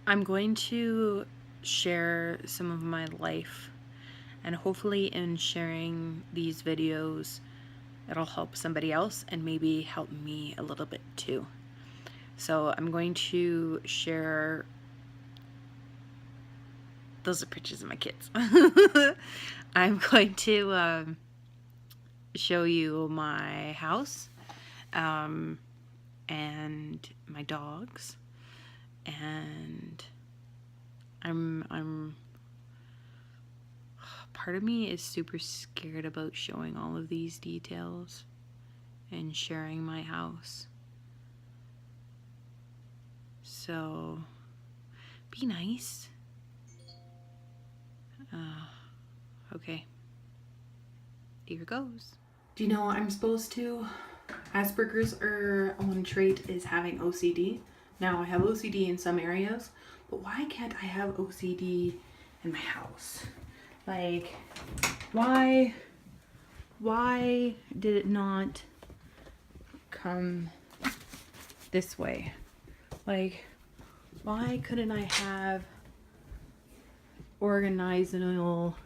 I'm going to share some of my life, and hopefully in sharing these videos it'll help somebody else and maybe help me a little bit too. So I'm going to share, those are pictures of my kids. I'm going to show you my house and my dogs, and I'm part of me is super scared about showing all of these details and sharing my house. So be nice. Okay, here goes. Do you know I'm supposed to? Asperger's, or one trait is having OCD. Now I have OCD in some areas, but why can't I have OCD in my house? Like, why did it not come this way? Like, why couldn't I have organizational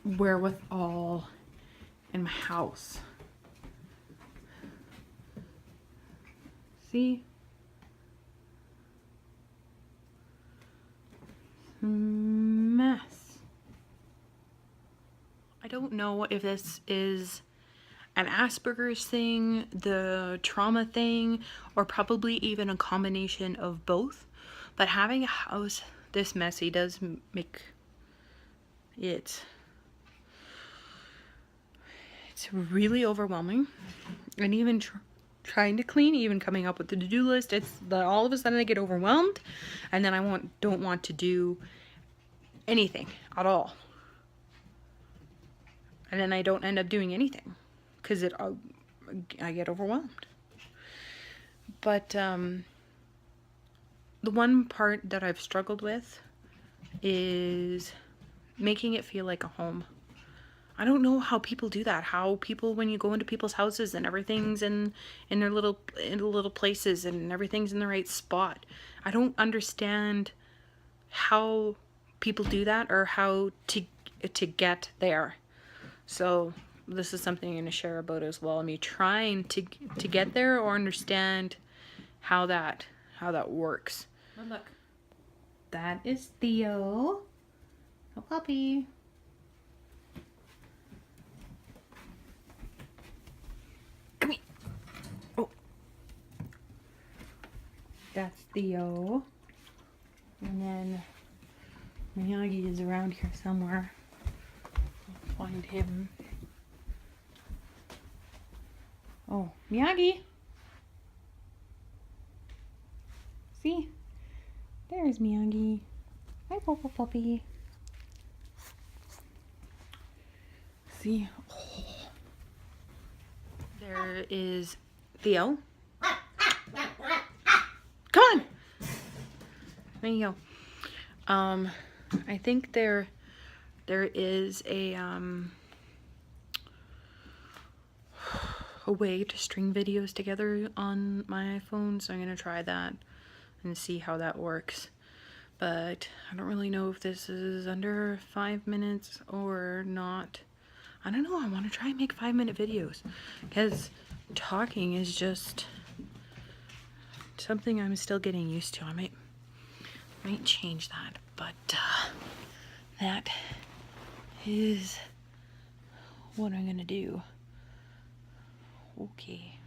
wherewithal in my house? See? Mess. I don't know if this is an Asperger's thing, the trauma thing, or probably even a combination of both. But having a house this messy does make it, it's really overwhelming. And even trying to clean, even coming up with the to-do list, it's all of a sudden I get overwhelmed, and then I don't want to do anything at all, and then I don't end up doing anything because I get overwhelmed. But the one part that I've struggled with is making it feel like a home. I don't know how people do that. How people, when you go into people's houses and everything's in their little places and everything's in the right spot. I don't understand how people do that or how to get there. So this is something I'm going to share about as well. Me trying to get there or understand how that works. Oh, look, that is Theo, a puppy. Come here. Oh, that's Theo, and then Miyagi is around here somewhere. I'll find him. Oh, Miyagi. See? There's Miyagi. Hi, Popo Puppy. See? Oh. There is Theo. Come on! There you go. I think there is a way to string videos together on my iPhone, so I'm gonna try that and see how that works. But I don't really know if this is under 5 minutes or not. I don't know. I want to try and make 5-minute videos because talking is just something I'm still getting used to. I might change that, but that is what I'm gonna do. Okay.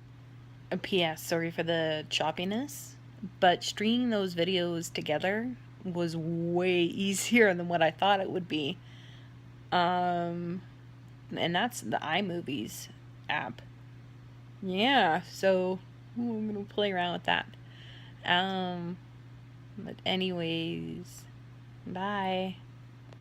A PS, sorry for the choppiness, but stringing those videos together was way easier than what I thought it would be. And that's the iMovies app. Yeah, so I'm gonna play around with that. But anyways, bye.